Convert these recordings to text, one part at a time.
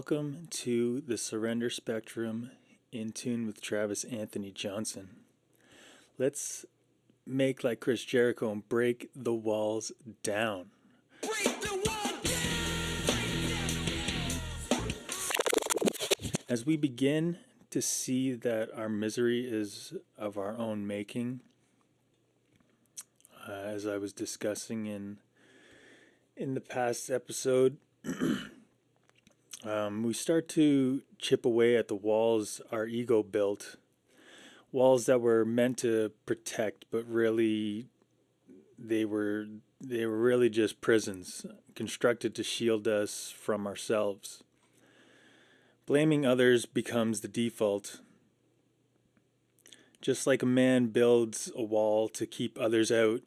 Welcome to the Surrender Spectrum in tune with Travis Anthony Johnson. Let's make like Chris Jericho and break the walls down. Break the wall down! As we begin to see that our misery is of our own making, as I was discussing in the past episode, we start to chip away at the walls our ego built, walls that were meant to protect, but really they were really just prisons constructed to shield us from ourselves. Blaming others becomes the default. Just like a man builds a wall to keep others out,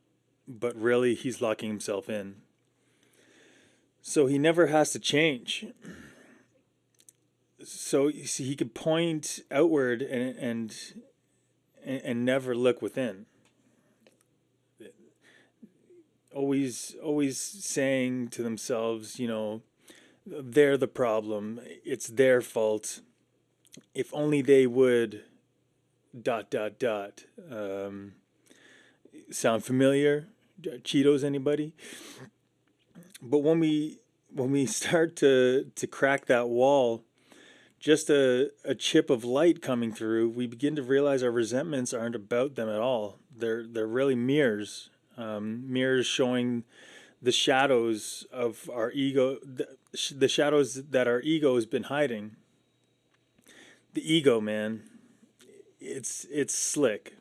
but really he's locking himself in. So he never has to change. So you see, he could point outward and never look within. Always saying to themselves, they're the problem. It's their fault. If only they would. ... Sound familiar? Cheetos, anybody? But when we start to crack that wall, just a chip of light coming through, we begin to realize our resentments aren't about them at all. They're really mirrors, mirrors showing the shadows of our ego, the shadows that our ego has been hiding. The ego, man, it's slick.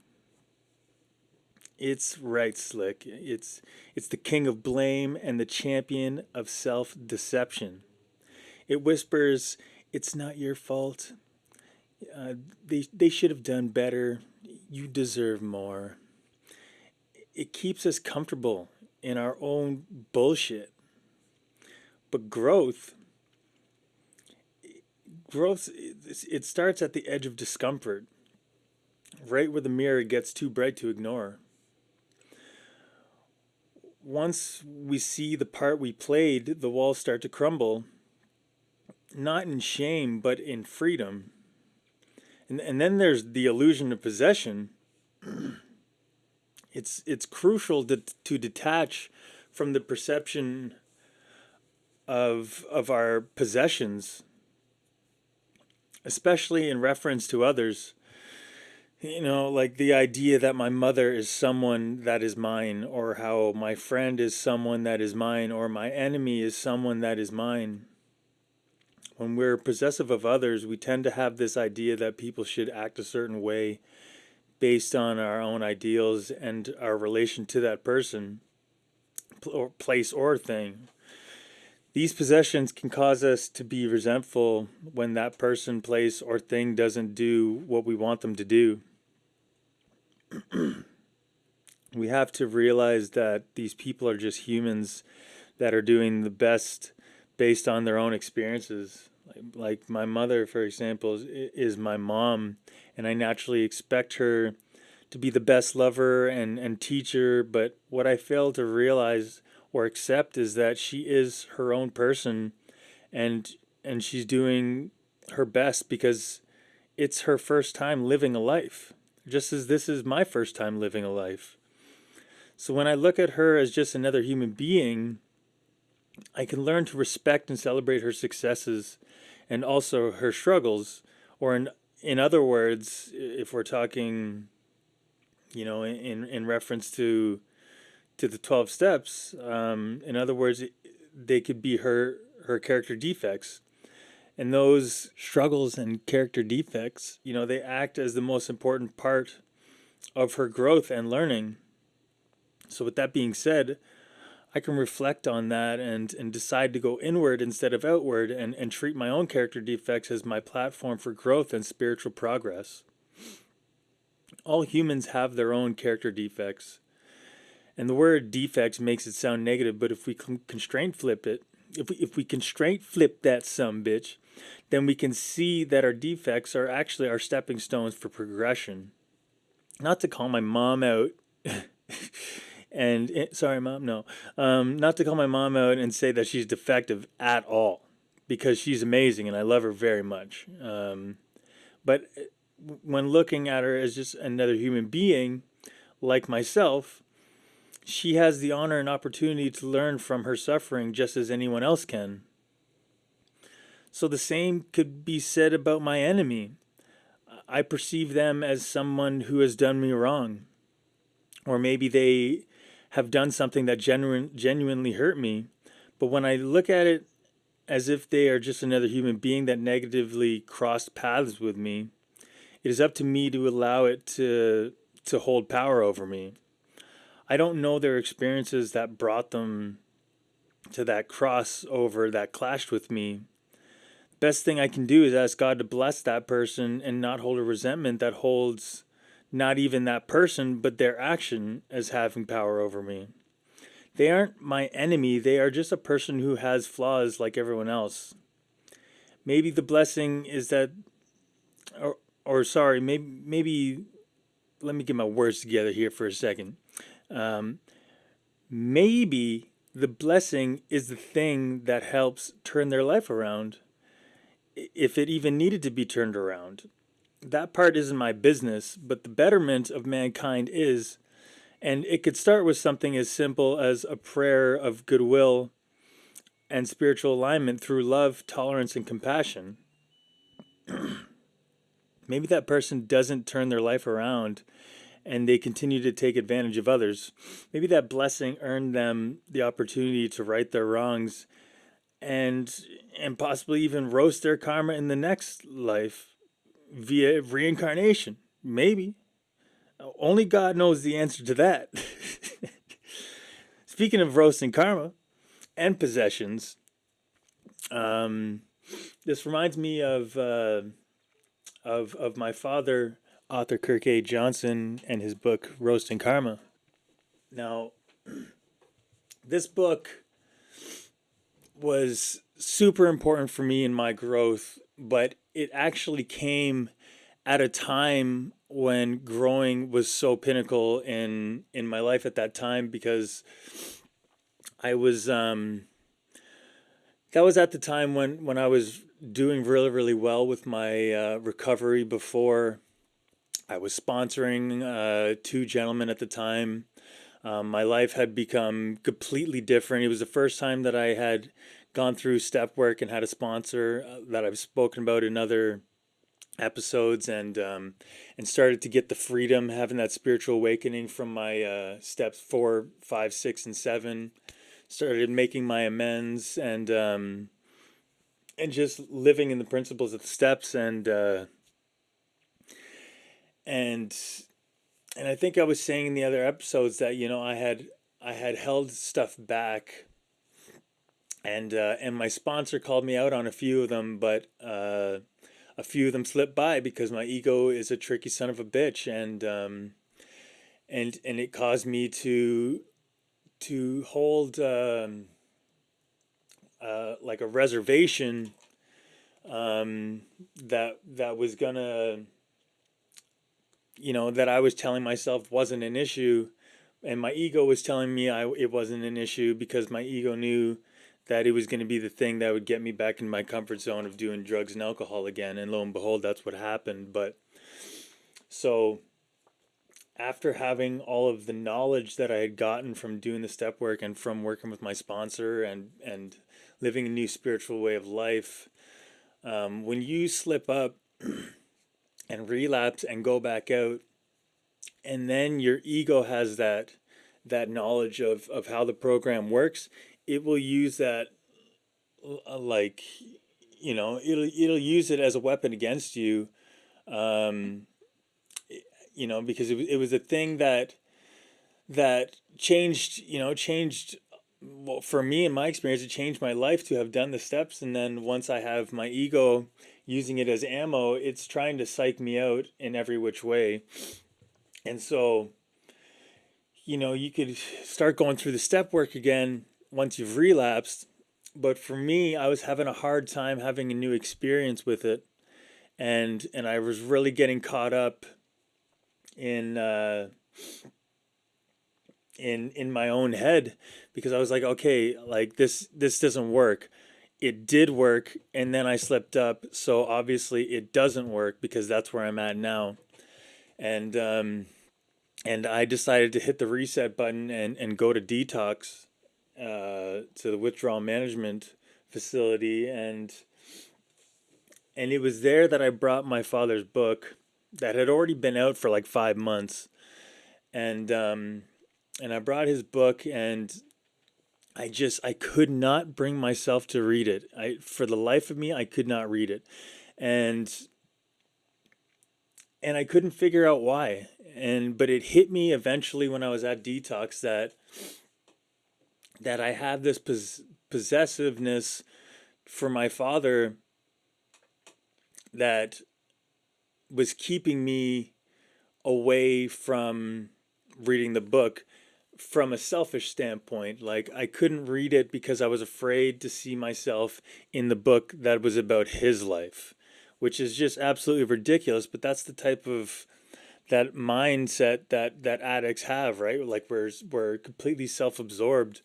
It's right slick. It's the king of blame and the champion of self-deception. It whispers, "It's not your fault. They should have done better. You deserve more." It keeps us comfortable in our own bullshit. But growth, it starts at the edge of discomfort, right where the mirror gets too bright to ignore. Once we see the part we played, the walls start to crumble, not in shame, but in freedom. And then there's the illusion of possession. It's crucial to detach from the perception of our possessions, especially in reference to others. Like the idea that my mother is someone that is mine, or how my friend is someone that is mine, or my enemy is someone that is mine. When we're possessive of others, we tend to have this idea that people should act a certain way based on our own ideals and our relation to that person, or place, or thing. These possessions can cause us to be resentful when that person, place, or thing doesn't do what we want them to do. We have to realize that these people are just humans that are doing the best based on their own experiences. Like my mother, for example, is my mom, and I naturally expect her to be the best lover and teacher, but what I fail to realize or accept is that she is her own person, and she's doing her best because it's her first time living a life, just as this is my first time living a life. So when I look at her as just another human being, I can learn to respect and celebrate her successes and also her struggles. Or in other words, if we're talking, in reference to the 12 steps, in other words, they could be her character defects. And those struggles and character defects, they act as the most important part of her growth and learning. So with that being said, I can reflect on that and decide to go inward instead of outward, and treat my own character defects as my platform for growth and spiritual progress. All humans have their own character defects. And the word defects makes it sound negative, but if we constraint flip it, if we constraint flip that sumbitch, then we can see that our defects are actually our stepping stones for progression. Not to call my mom out and sorry, Mom, no. Not to call my mom out and say that she's defective at all. because she's amazing and I love her very much. But when looking at her as just another human being like myself, she has the honor and opportunity to learn from her suffering just as anyone else can. So the same could be said about my enemy. I perceive them as someone who has done me wrong, or maybe they have done something that genuinely hurt me. But when I look at it as if they are just another human being that negatively crossed paths with me, it is up to me to allow it to hold power over me. I don't know their experiences that brought them to that crossover that clashed with me. Best thing I can do is ask God to bless that person and not hold a resentment that holds not even that person, but their action as having power over me. They aren't my enemy, they are just a person who has flaws like everyone else. Maybe the blessing is that, or sorry, maybe, let me get my words together here for a second. Um, Maybe the blessing is the thing that helps turn their life around, if it even needed to be turned around. That part isn't my business, but the betterment of mankind is. And it could start with something as simple as a prayer of goodwill and spiritual alignment through love, tolerance, and compassion. Maybe that person doesn't turn their life around and they continue to take advantage of others. Maybe that blessing earned them the opportunity to right their wrongs and possibly even roast their karma in the next life via reincarnation. Maybe. Only God knows the answer to that. Speaking of roasting karma and possessions, this reminds me of my father, author Kirk A. Johnson, and his book Roasting Karma. Now, this book was super important for me in my growth, but it actually came at a time when growing was so pinnacle in my life at that time, because I was that was at the time when I was doing really well with my recovery. Before I was sponsoring two gentlemen at the time. My life had become completely different. It was the first time that I had gone through step work and had a sponsor, that I've spoken about in other episodes, and started to get the freedom, having that spiritual awakening from my steps 4, 5, 6, and 7. Started making my amends, and just living in the principles of the steps, and I think I was saying in the other episodes that I had held stuff back, and my sponsor called me out on a few of them, but a few of them slipped by because my ego is a tricky son of a bitch, and it caused me to hold like a reservation, that was gonna, that I was telling myself wasn't an issue, and my ego was telling me it wasn't an issue, because my ego knew that it was going to be the thing that would get me back in my comfort zone of doing drugs and alcohol again. And lo and behold, that's what happened. But so after having all of the knowledge that I had gotten from doing the step work and from working with my sponsor, and living a new spiritual way of life, when you slip up and relapse and go back out, and then your ego has that knowledge of how the program works, it will use that, like, it'll use it as a weapon against you, um, because it was a thing that changed, well, for me, in my experience, it changed my life to have done the steps. And then once I have my ego using it as ammo, it's trying to psych me out in every which way. And so, you could start going through the step work again once you've relapsed. But for me, I was having a hard time having a new experience with it. And I was really getting caught up in in my own head, because I was like, okay, like this doesn't work. it did work, and then I slipped up. So obviously it doesn't work because that's where I'm at now. And and I decided to hit the reset button and go to detox, to the withdrawal management facility, and it was there that I brought my father's book that had already been out for like 5 months, and I brought his book, and I could not bring myself to read it. I For the life of me I could not read it, and I couldn't figure out why. But it hit me eventually when I was at detox that I have this possessiveness for my father that was keeping me away from reading the book from a selfish standpoint. Like, I couldn't read it because I was afraid to see myself in the book that was about his life, which is just absolutely ridiculous. But that's the type of that mindset that addicts have, right? Like, we're completely self-absorbed.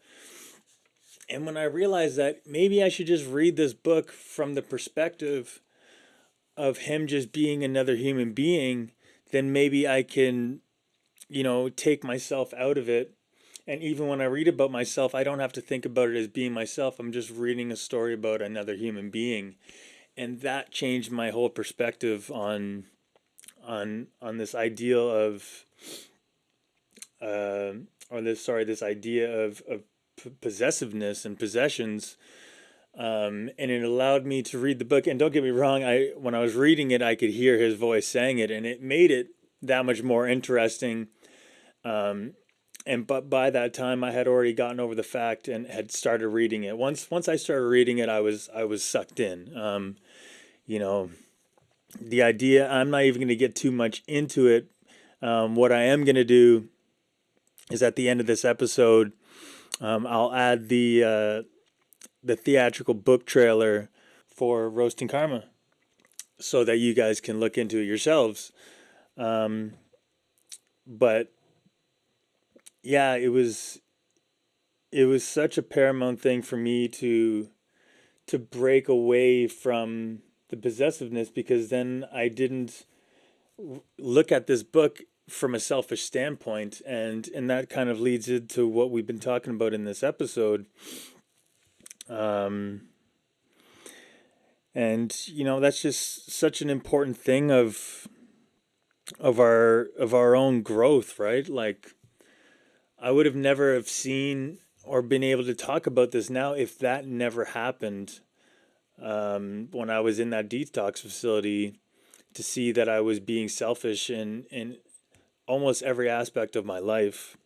And when I realized that maybe I should just read this book from the perspective of him just being another human being, then maybe I can, take myself out of it. And even when I read about myself, I don't have to think about it as being myself. I'm just reading a story about another human being. And that changed my whole perspective on this ideal of this idea of possessiveness and possessions. And it allowed me to read the book. And don't get me wrong, when I was reading it, I could hear his voice saying it, and it made it that much more interesting. But by that time, I had already gotten over the fact and had started reading it. Once I started reading it, I was sucked in. The idea. I'm not even going to get too much into it. What I am going to do is at the end of this episode, I'll add the theatrical book trailer for Roasting Karma, so that you guys can look into it yourselves. But yeah, it was such a paramount thing for me to break away from the possessiveness, because then I didn't look at this book from a selfish standpoint, and that kind of leads into what we've been talking about in this episode. And that's just such an important thing of our own growth, right? Like, I would have never have seen or been able to talk about this now if that never happened, when I was in that detox facility, to see that I was being selfish in almost every aspect of my life.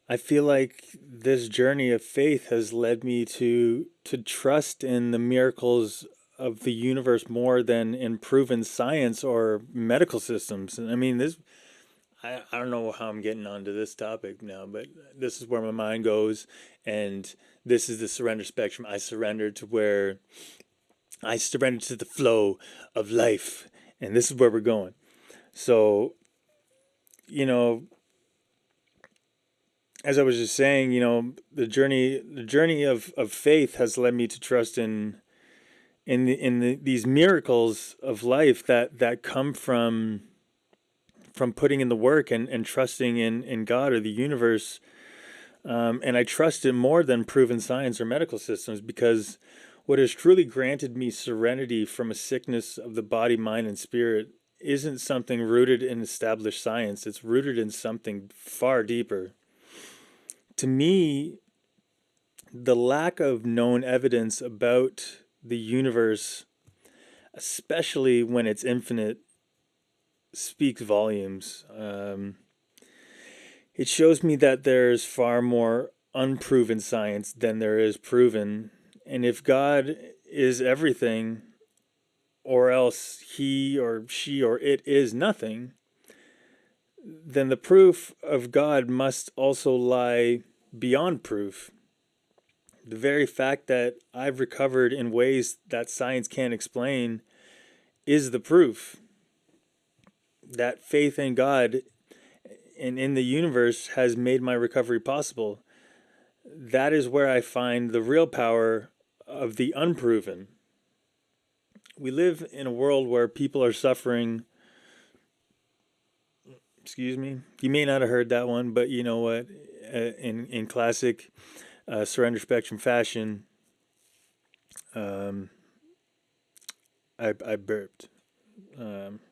I feel like this journey of faith has led me to trust in the miracles of the universe more than in proven science or medical systems. And I mean, I don't know how I'm getting onto this topic now, but this is where my mind goes, and this is the surrender spectrum. I surrender to the flow of life, and this is where we're going. So, as I was just saying, the journey of faith has led me to trust in these miracles of life that come from putting in the work and trusting in God or the universe. And I trust it more than proven science or medical systems, because what has truly granted me serenity from a sickness of the body, mind, and spirit isn't something rooted in established science. It's rooted in something far deeper. To me, the lack of known evidence about the universe, especially when it's infinite, speaks volumes. It shows me that there's far more unproven science than there is proven. And if God is everything, or else he or she or it is nothing, then the proof of God must also lie beyond proof. The very fact that I've recovered in ways that science can't explain is the proof that faith in God and in the universe has made my recovery possible. That is where I find the real power of the unproven. We live in a world where people are suffering. Excuse me. You may not have heard that one, but you know what? In classic surrender spectrum fashion, um, I burped.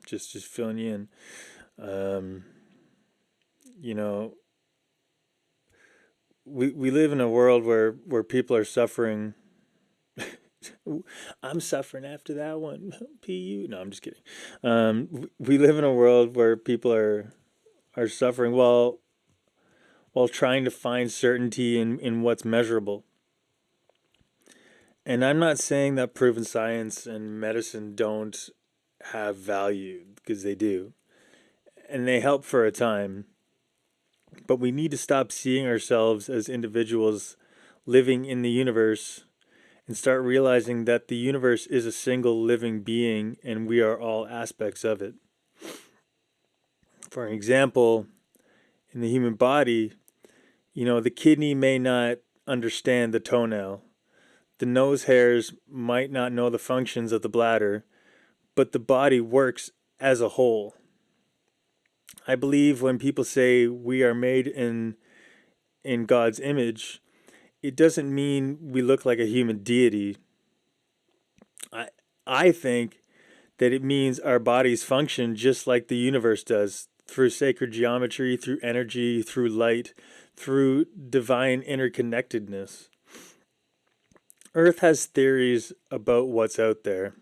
Just filling you in. Um, you know, we live in a world where people are suffering. I'm suffering after that one. Pu. No, I'm just kidding. We live in a world where people are suffering while trying to find certainty in what's measurable. And I'm not saying that proven science and medicine don't have value, because they do. And they help for a time. But we need to stop seeing ourselves as individuals living in the universe and start realizing that the universe is a single living being and we are all aspects of it. For an example, in the human body, the kidney may not understand the toenail. The nose hairs might not know the functions of the bladder, but the body works as a whole. I believe when people say we are made in God's image, it doesn't mean we look like a human deity. I think that it means our bodies function just like the universe does, through sacred geometry, through energy, through light, through divine interconnectedness. Earth has theories about what's out there,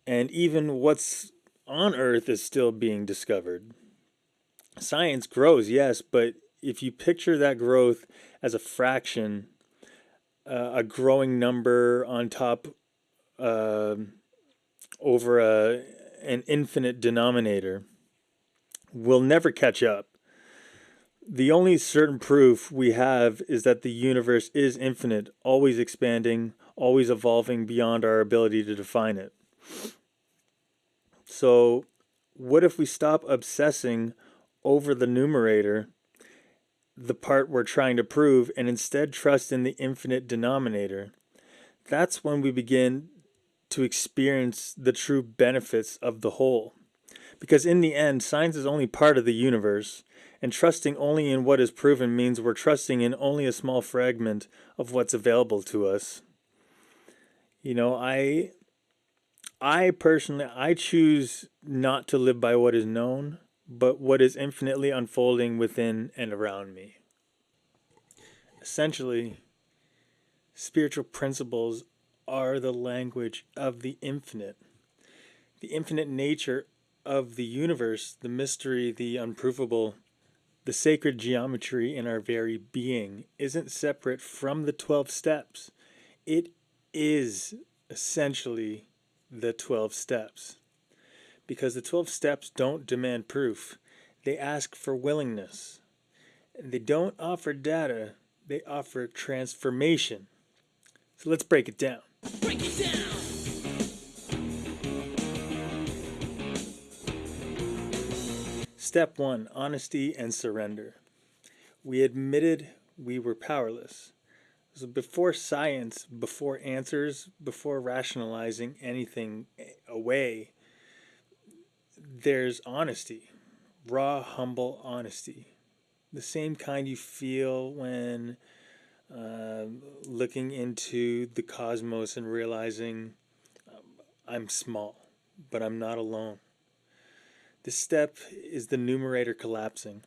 and even what's on Earth is still being discovered. Science grows, yes, but if you picture that growth as a fraction, a growing number on top over an infinite denominator, we'll never catch up. The only certain proof we have is that the universe is infinite, always expanding, always evolving beyond our ability to define it. So, what if we stop obsessing over the numerator, the part we're trying to prove, and instead trust in the infinite denominator? That's when we begin to experience the true benefits of the whole. Because in the end, science is only part of the universe, and trusting only in what is proven means we're trusting in only a small fragment of what's available to us. I personally, I choose not to live by what is known, but what is infinitely unfolding within and around me. Essentially, spiritual principles are the language of the infinite nature of the universe, the mystery, the unprovable. The sacred geometry in our very being isn't separate from the 12 steps. It is essentially the 12 steps. Because the 12 steps don't demand proof, they ask for willingness. They don't offer data, they offer transformation. So let's break it down. Break it down! Step 1, honesty and surrender. We admitted we were powerless. So before science, before answers, before rationalizing anything away, there's honesty. Raw, humble honesty. The same kind you feel when looking into the cosmos and realizing I'm small, but I'm not alone. This step is the numerator collapsing.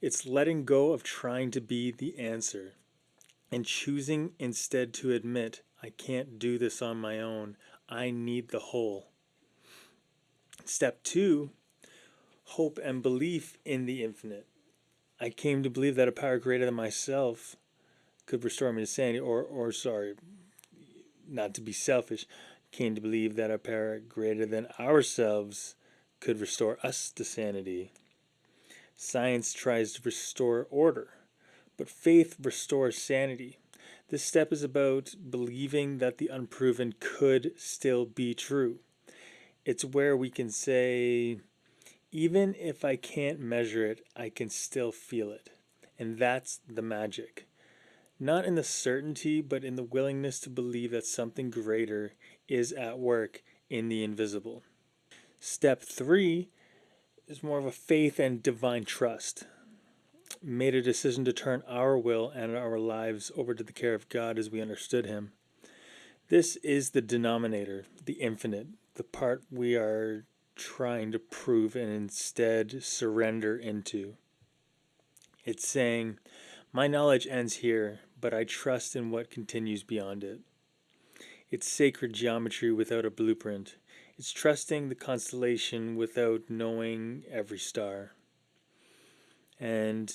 It's letting go of trying to be the answer and choosing instead to admit, I can't do this on my own. I need the whole. Step 2, hope and belief in the infinite. I came to believe that a power greater than myself could restore me to sanity, or not to be selfish, came to believe that a power greater than ourselves could restore us to sanity. Science tries to restore order, but faith restores sanity. This step is about believing that the unproven could still be true. It's where we can say, even if I can't measure it, I can still feel it. And that's the magic. not in the certainty, but in the willingness to believe that something greater is at work in the invisible. Step three is more of a faith and divine trust. Made a decision to turn our will and our lives over to the care of God as we understood Him. This is the denominator, the infinite, the part we are trying to prove and instead surrender into. It's saying, my knowledge ends here, but I trust in what continues beyond it. It's sacred geometry without a blueprint. It's trusting the constellation without knowing every star. And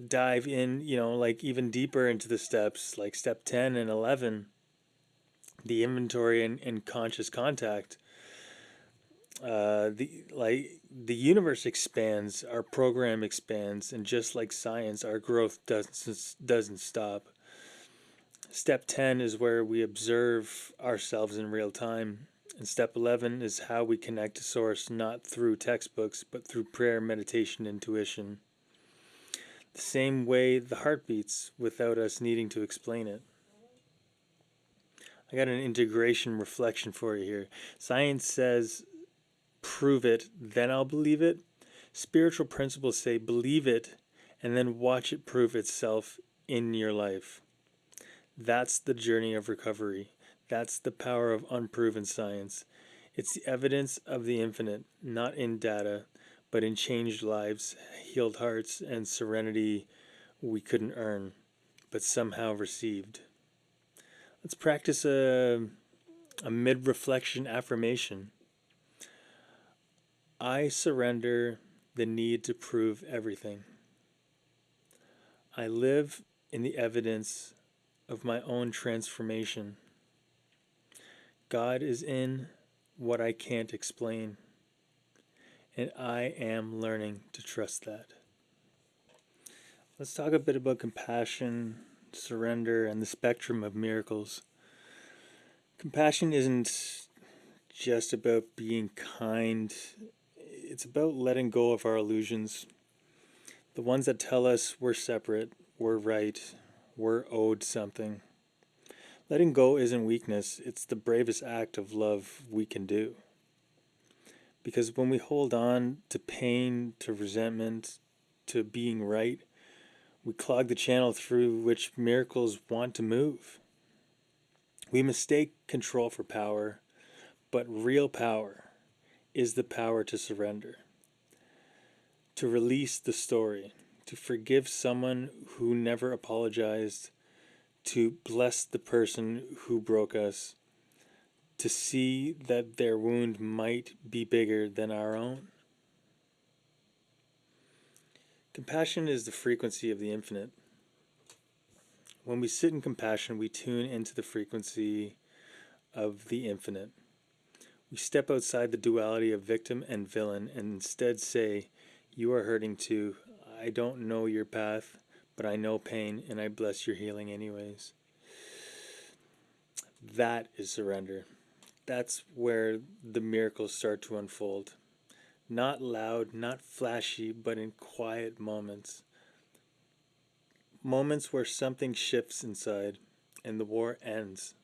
dive in, like even deeper into the steps, like step 10 and 11, the inventory and conscious contact. The universe expands, our program expands, and just like science, our growth doesn't stop. Step 10 is where we observe ourselves in real time. And step 11 is how we connect to source, not through textbooks, but through prayer, meditation, intuition. The same way the heart beats without us needing to explain it. I got an integration reflection for you here. Science says, prove it, then I'll believe it. Spiritual principles say, believe it, and then watch it prove itself in your life. That's the journey of recovery. That's the power of unproven science. It's the evidence of the infinite, not in data, but in changed lives, healed hearts, and serenity we couldn't earn, but somehow received. Let's practice a mid-reflection affirmation. I surrender the need to prove everything. I live in the evidence of my own transformation. God is in what I can't explain, and I am learning to trust that. Let's talk a bit about compassion, surrender, and the spectrum of miracles. Compassion isn't just about being kind, it's about letting go of our illusions. The ones that tell us we're separate, we're right, we're owed something. Letting go isn't weakness, it's the bravest act of love we can do. Because when we hold on to pain, to resentment, to being right, we clog the channel through which miracles want to move. We mistake control for power, but real power is the power to surrender, to release the story, to forgive someone who never apologized, to bless the person who broke us, to see that their wound might be bigger than our own. Compassion is the frequency of the infinite. When we sit in compassion, we tune into the frequency of the infinite. We step outside the duality of victim and villain and instead say, you are hurting too. I don't know your path, but I know pain and I bless your healing anyways. That is surrender. That's where the miracles start to unfold. Not loud, not flashy, but in quiet moments. Moments where something shifts inside and the war ends.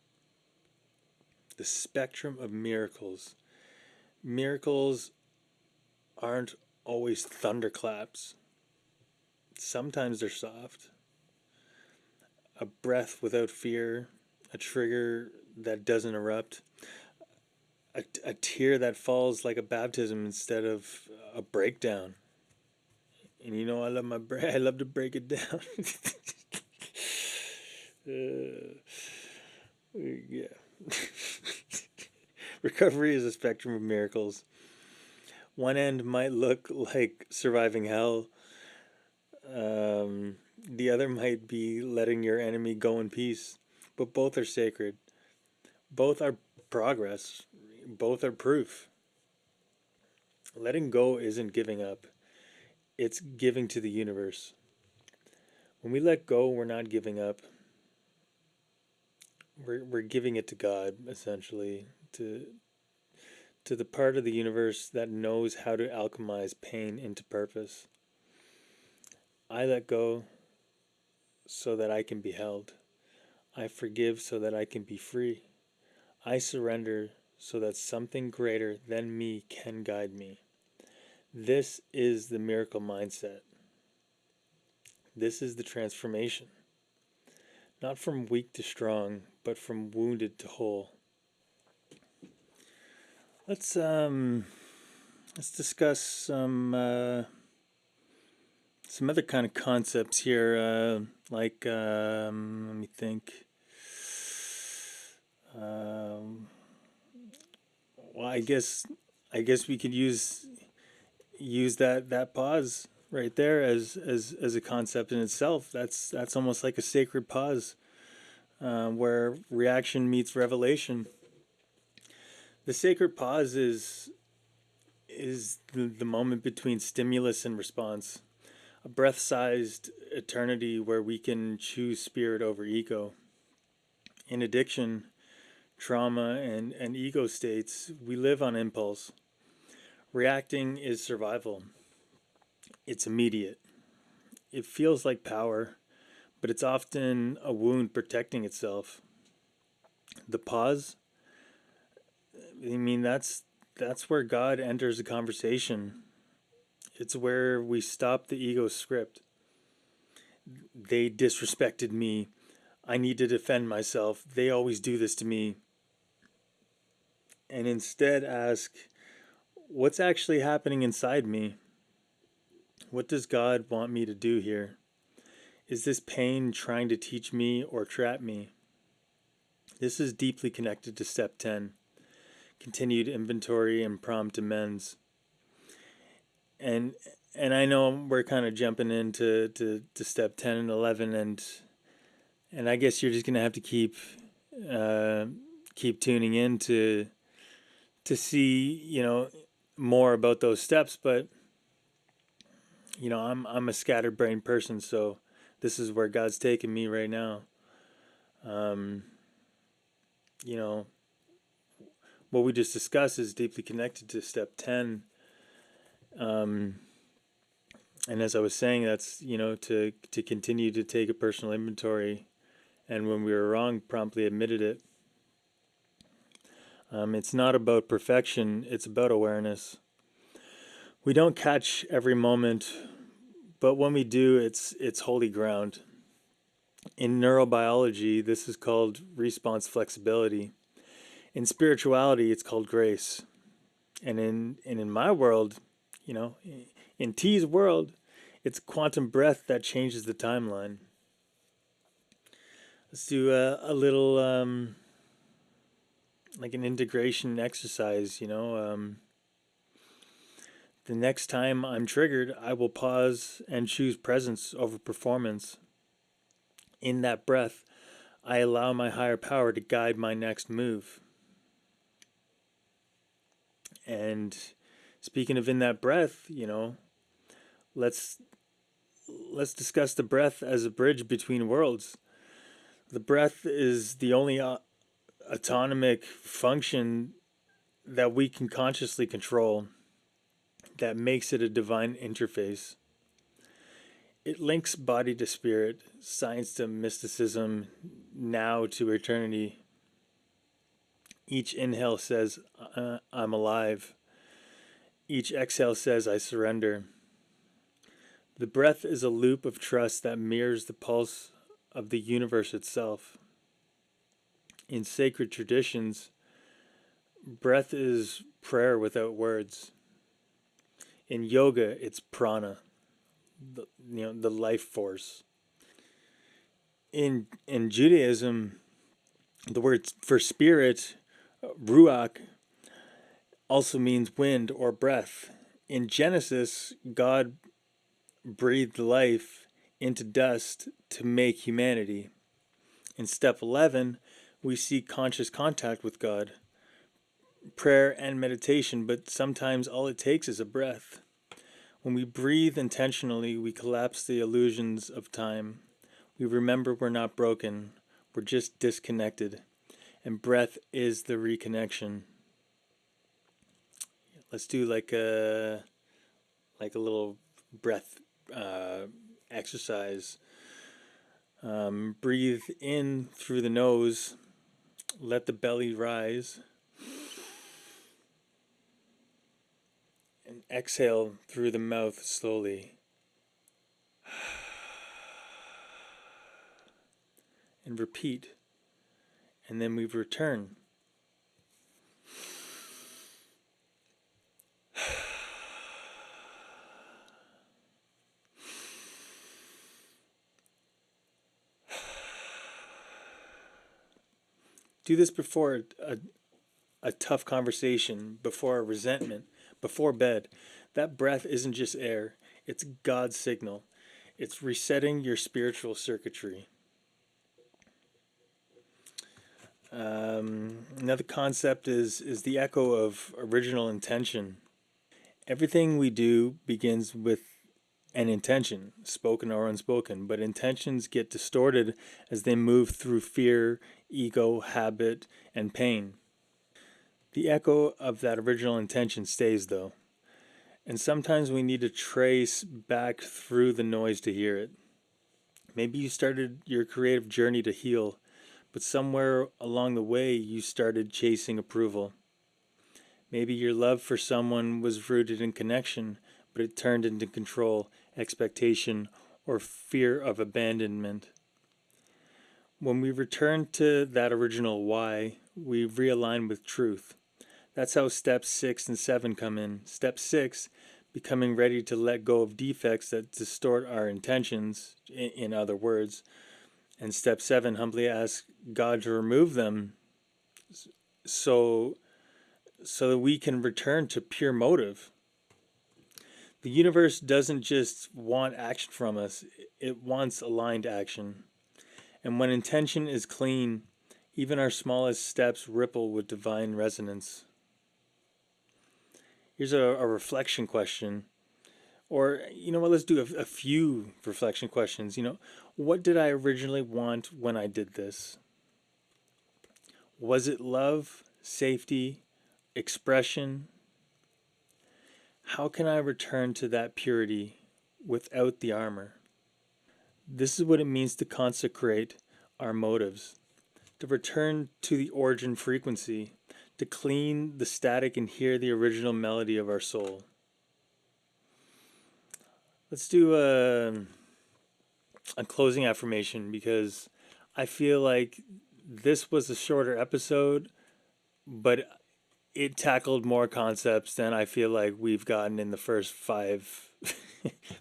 The spectrum of miracles. Miracles aren't always thunderclaps. Sometimes they're soft. A breath without fear, a trigger that doesn't erupt, a tear that falls like a baptism instead of a breakdown. And I love I love to break it down. Yeah. Recovery is a spectrum of miracles. One end might look like surviving hell. The other might be letting your enemy go in peace. But both are sacred. Both are progress. Both are proof. Letting go isn't giving up. It's giving to the universe. When we let go, we're not giving up. We're giving it to God, essentially, to the part of the universe that knows how to alchemize pain into purpose. I let go so that I can be held. I forgive so that I can be free. I surrender so that something greater than me can guide me. This is the miracle mindset. This is the transformation. Not from weak to strong, but from wounded to whole. Let's discuss some other kind of concepts here, let me think. Well, I guess we could use that pause right there as a concept in itself. That's almost like a sacred pause, where reaction meets revelation. The sacred pause is the moment between stimulus and response, a breath-sized eternity where we can choose spirit over ego. In addiction, trauma, and ego states, we live on impulse. Reacting is survival. It's immediate. It feels like power, but it's often a wound protecting itself. The pause, I mean, that's where God enters the conversation. It's where we stop the ego script. They disrespected me. I need to defend myself. They always do this to me. And instead ask, what's actually happening inside me? What does God want me to do here? Is this pain trying to teach me or trap me? This is deeply connected to step 10, continued inventory and prompt amends. And I know we're kind of jumping into to step 10 and 11, and I guess you're just gonna have to keep tuning in to see, more about those steps. But I'm a scattered brain person, so this is where God's taking me right now. Um, you know, what we just discussed is deeply connected to step 10. And as I was saying, that's, to continue to take a personal inventory, and when we were wrong, promptly admitted it. It's not about perfection, it's about awareness. We don't catch every moment, but when we do, it's holy ground. In neurobiology, this is called response flexibility. In spirituality, it's called grace. And in my world, in T's world, it's quantum breath that changes the timeline. Let's do a little like an integration exercise. The next time I'm triggered, I will pause and choose presence over performance. In that breath, I allow my higher power to guide my next move. And speaking of in that breath, let's discuss the breath as a bridge between worlds. The breath is the only autonomic function that we can consciously control, that makes it a divine interface. It links body to spirit, science to mysticism, now to eternity. Each inhale says, I'm alive. Each exhale says, I surrender. The breath is a loop of trust that mirrors the pulse of the universe itself. In sacred traditions, breath is prayer without words. In yoga, it's prana, the life force. In Judaism, the word for spirit, ruach, also means wind or breath. In Genesis, God breathed life into dust to make humanity. In step 11, we see conscious contact with God, prayer and meditation, but sometimes all it takes is a breath. When we breathe intentionally, we collapse the illusions of time. We remember we're not broken, we're just disconnected, and breath is the reconnection. Let's do like a little breath exercise. Breathe in through the nose, let the belly rise, and exhale through the mouth slowly. And repeat. And then we return. Do this before a tough conversation, before a resentment, before bed. That breath isn't just air, it's God's signal. It's resetting your spiritual circuitry. Another concept is the echo of original intention. Everything we do begins with an intention, spoken or unspoken, but intentions get distorted as they move through fear, ego, habit, and pain. The echo of that original intention stays, though, and sometimes we need to trace back through the noise to hear it. Maybe you started your creative journey to heal, but somewhere along the way you started chasing approval. Maybe your love for someone was rooted in connection, but it turned into control, expectation, or fear of abandonment. When we return to that original why, we realign with truth. That's how steps 6 and 7 come in. Step 6, becoming ready to let go of defects that distort our intentions, in other words. And step 7, humbly ask God to remove them so that we can return to pure motive. The universe doesn't just want action from us, it wants aligned action. And when intention is clean, even our smallest steps ripple with divine resonance. Here's a reflection question. Or, you know what, let's do a few reflection questions. What did I originally want when I did this? Was it love, safety, expression? How can I return to that purity without the armor? This is what it means to consecrate our motives, to return to the origin frequency, to clean the static and hear the original melody of our soul. Let's do a closing affirmation, because I feel like this was a shorter episode, but it tackled more concepts than I feel like we've gotten in the first five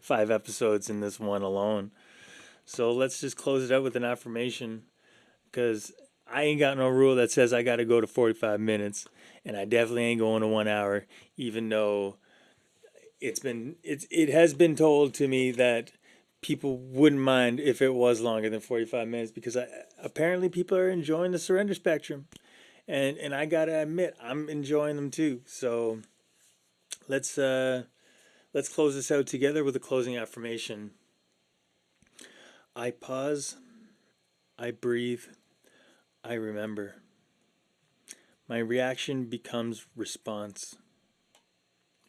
episodes in this one alone. So let's just close it out with an affirmation, because I ain't got no rule that says I got to go to 45 minutes, and I definitely ain't going to 1 hour, even though it has been told to me that people wouldn't mind if it was longer than 45 minutes, because apparently people are enjoying the surrender spectrum, and I gotta admit I'm enjoying them too. So let's close this out together with a closing affirmation. I pause, I breathe, I remember. My reaction becomes response.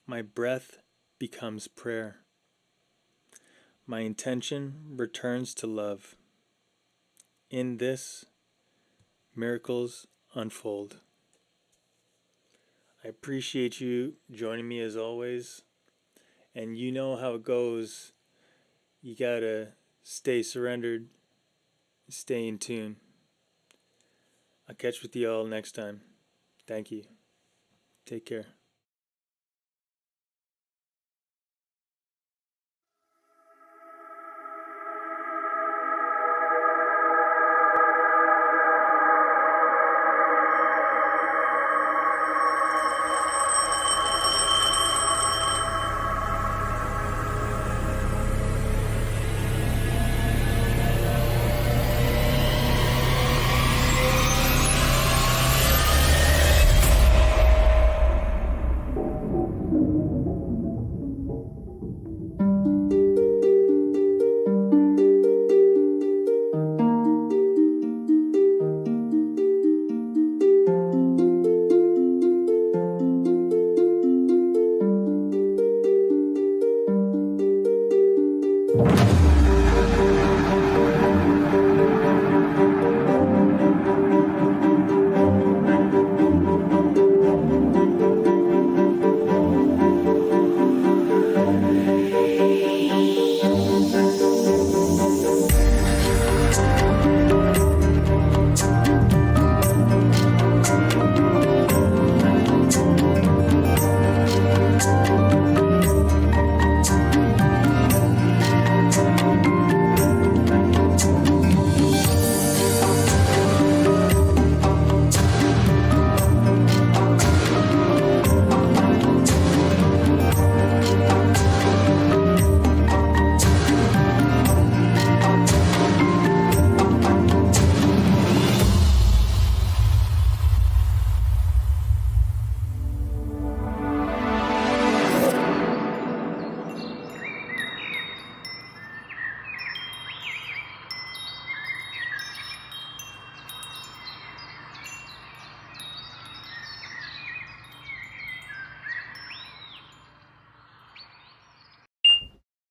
My breath becomes prayer. My intention returns to love. In this, miracles unfold. I appreciate you joining me as always. And you know how it goes. You gotta stay surrendered, stay in tune. I'll catch with you all next time. Thank you. Take care.